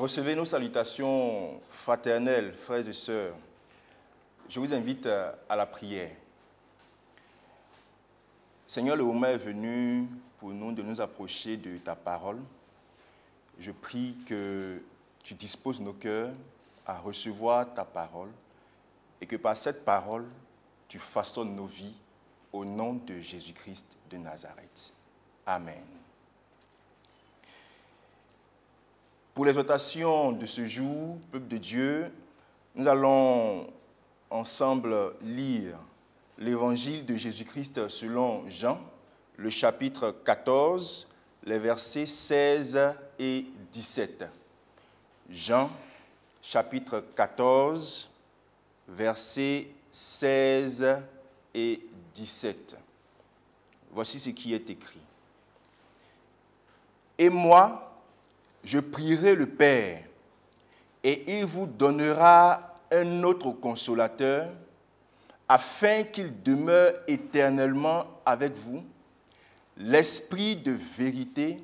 Recevez nos salutations fraternelles, frères et sœurs. Je vous invite à la prière. Seigneur, le moment est venu pour nous de nous approcher de ta parole. Je prie que tu disposes nos cœurs à recevoir ta parole et que par cette parole, tu façonnes nos vies au nom de Jésus-Christ de Nazareth. Amen. Pour l'exhortation de ce jour, peuple de Dieu, nous allons ensemble lire l'évangile de Jésus-Christ selon Jean, le chapitre 14, les versets 16 et 17. Jean, chapitre 14, versets 16 et 17. Voici ce qui est écrit. Et moi, je prierai le Père, et il vous donnera un autre consolateur, afin qu'il demeure éternellement avec vous, l'Esprit de vérité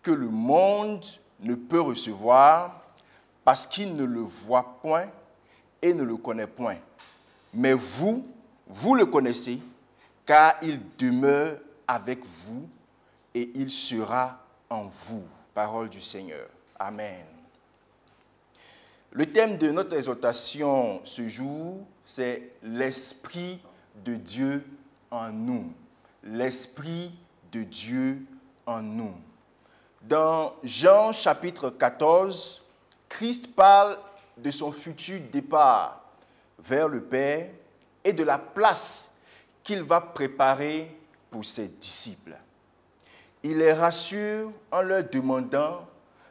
que le monde ne peut recevoir, parce qu'il ne le voit point et ne le connaît point. Mais vous, vous le connaissez, car il demeure avec vous et il sera en vous. Parole du Seigneur. Amen. Le thème de notre exhortation ce jour, c'est l'Esprit de Dieu en nous. L'Esprit de Dieu en nous. Dans Jean chapitre 14, Christ parle de son futur départ vers le Père et de la place qu'il va préparer pour ses disciples. Il les rassure en leur demandant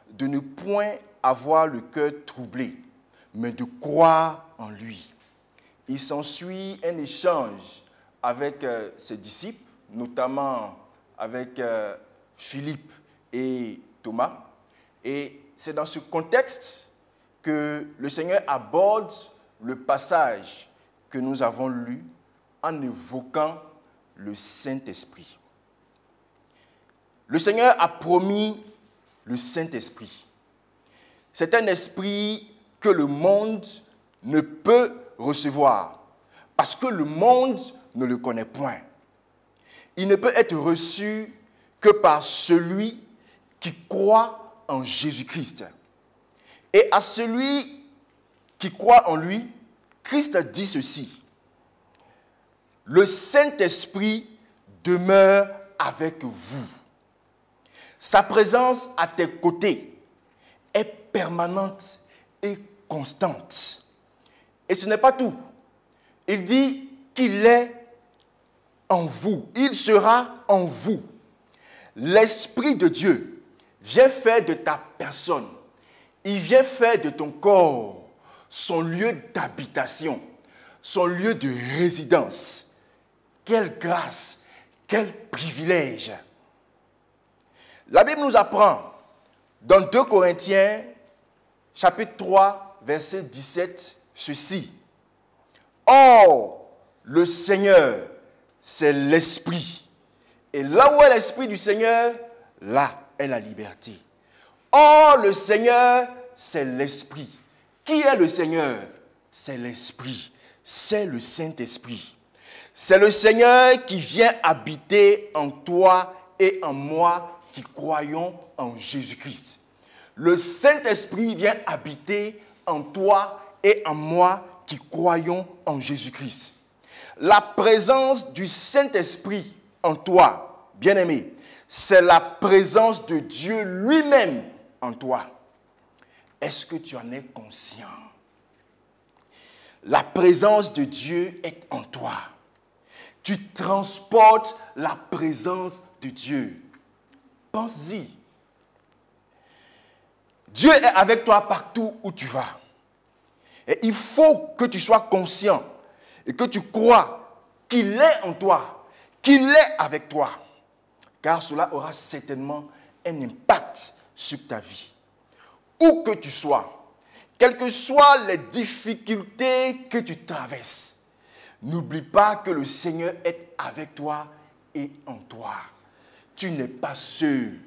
de ne point avoir le cœur troublé, mais de croire en lui. Il s'ensuit un échange avec ses disciples, notamment avec Philippe et Thomas. Et c'est dans ce contexte que le Seigneur aborde le passage que nous avons lu en évoquant le Saint-Esprit. Le Seigneur a promis le Saint-Esprit. C'est un esprit que le monde ne peut recevoir parce que le monde ne le connaît point. Il ne peut être reçu que par celui qui croit en Jésus-Christ. Et à celui qui croit en lui, Christ dit ceci. Le Saint-Esprit demeure avec vous. Sa présence à tes côtés est permanente et constante. Et ce n'est pas tout. Il dit qu'il est en vous. Il sera en vous. L'Esprit de Dieu vient faire de ta personne, il vient faire de ton corps son lieu d'habitation, son lieu de résidence. Quelle grâce, quel privilège! La Bible nous apprend dans 2 Corinthiens, chapitre 3, verset 17, ceci. Or, le Seigneur, c'est l'Esprit. Et là où est l'Esprit du Seigneur, là est la liberté. Or, le Seigneur, c'est l'Esprit. Qui est le Seigneur? C'est l'Esprit. C'est le Saint-Esprit. C'est le Seigneur qui vient habiter en toi et en moi qui croyons en Jésus-Christ. Le Saint-Esprit vient habiter en toi et en moi qui croyons en Jésus-Christ. La présence du Saint-Esprit en toi, bien-aimé, c'est la présence de Dieu lui-même en toi. Est-ce que tu en es conscient? La présence de Dieu est en toi. Tu transportes la présence de Dieu. Pense-y. Dieu est avec toi partout où tu vas. Et il faut que tu sois conscient et que tu crois qu'il est en toi, qu'il est avec toi. Car cela aura certainement un impact sur ta vie. Où que tu sois, quelles que soient les difficultés que tu traverses, n'oublie pas que le Seigneur est avec toi et en toi. Tu n'es pas seul.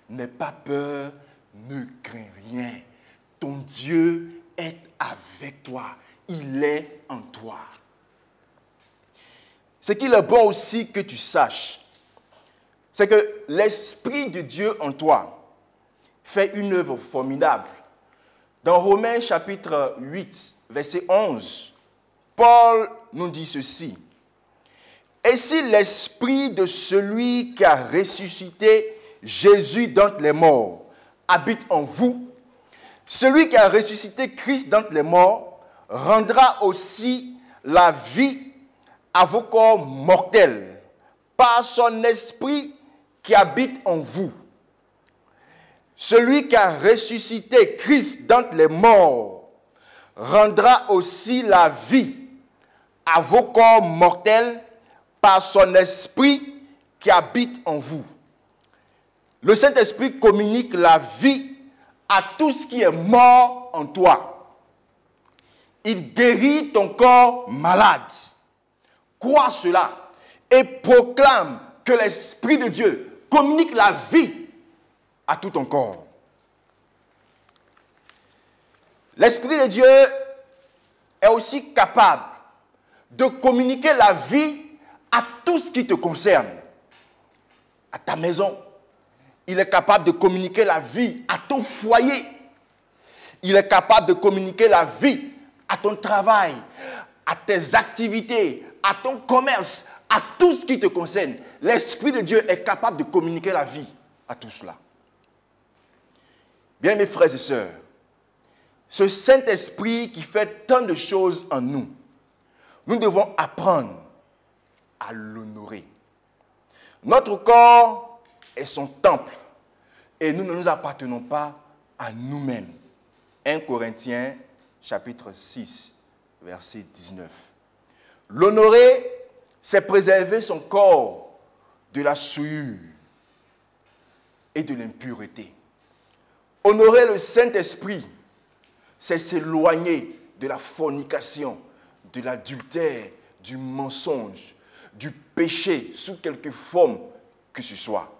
N'aie pas peur, ne crains rien. ton Dieu est avec toi. Il est en toi. Ce qu'il est bon aussi que tu saches, c'est que l'Esprit de Dieu en toi fait une œuvre formidable. Dans Romains chapitre 8, verset 11, Paul nous dit ceci. Et si l'Esprit de celui qui a ressuscité Jésus d'entre les morts habite en vous, celui qui a ressuscité Christ d'entre les morts rendra aussi la vie à vos corps mortels par son Esprit qui habite en vous. Celui qui a ressuscité Christ d'entre les morts rendra aussi la vie à vos corps mortels par son Esprit qui habite en vous. Le Saint-Esprit communique la vie à tout ce qui est mort en toi. Il guérit ton corps malade. Crois cela et proclame que l'Esprit de Dieu communique la vie à tout ton corps. L'Esprit de Dieu est aussi capable de communiquer la vie à tout ce qui te concerne. À ta maison. Il est capable de communiquer la vie à ton foyer. Il est capable de communiquer la vie à ton travail, à tes activités, à ton commerce, à tout ce qui te concerne. L'Esprit de Dieu est capable de communiquer la vie à tout cela. Bien, mes frères et sœurs, ce Saint-Esprit qui fait tant de choses en nous, nous devons apprendre à l'honorer. Notre corps est son temple et nous ne nous appartenons pas à nous-mêmes. 1 Corinthiens chapitre 6, verset 19. L'honorer, c'est préserver son corps de la souillure et de l'impureté. Honorer le Saint-Esprit, c'est s'éloigner de la fornication, de l'adultère, du mensonge, du péché sous quelque forme que ce soit.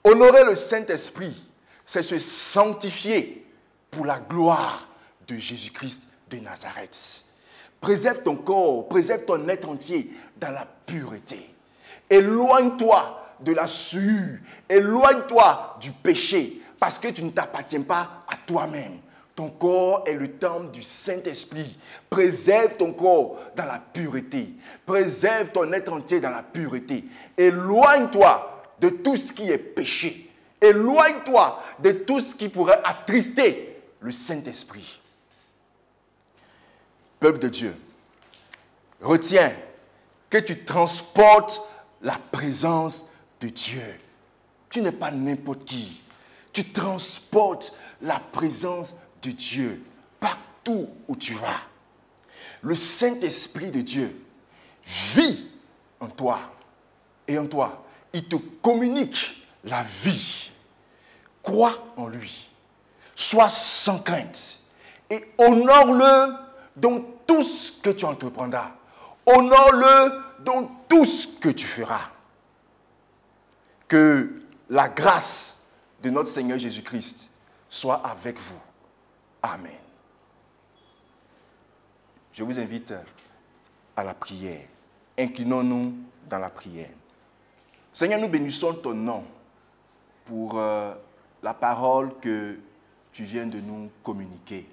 Honorer le Saint-Esprit, c'est se sanctifier pour la gloire de Jésus-Christ de Nazareth. Préserve ton corps, préserve ton être entier dans la pureté. Éloigne-toi de la souillure, éloigne-toi du péché, parce que tu ne t'appartiens pas à toi-même. Ton corps est le temple du Saint-Esprit. Préserve ton corps dans la pureté. Préserve ton être entier dans la pureté. Éloigne-toi de tout ce qui est péché. Éloigne-toi de tout ce qui pourrait attrister le Saint-Esprit. Peuple de Dieu, retiens que tu transportes la présence de Dieu. Tu n'es pas n'importe qui. Tu transportes la présence de Dieu partout où tu vas. Le Saint-Esprit de Dieu vit en toi. Et en toi, il te communique la vie. Crois en lui. Sois sans crainte. Et honore-le dans tout ce que tu entreprendras. Honore-le dans tout ce que tu feras. Que la grâce de notre Seigneur Jésus-Christ soit avec vous. Amen. Je vous invite à la prière. Inclinons-nous dans la prière. Seigneur, nous bénissons ton nom pour la parole que tu viens de nous communiquer.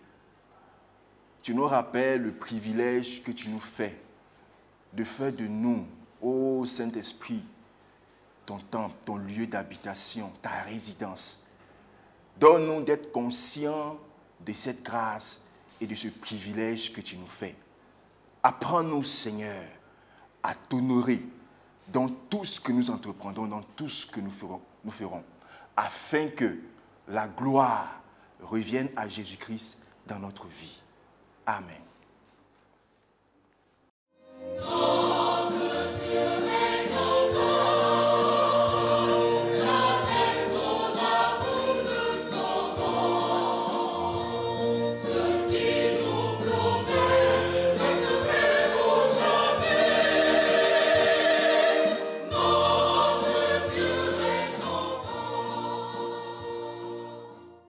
Tu nous rappelles le privilège que tu nous fais de faire de nous, ô Saint-Esprit, ton temple, ton lieu d'habitation, ta résidence. Donne-nous d'être conscients de cette grâce et de ce privilège que tu nous fais. Apprends-nous, Seigneur, à t'honorer dans tout ce que nous entreprendrons, dans tout ce que nous ferons, afin que la gloire revienne à Jésus-Christ dans notre vie. Amen.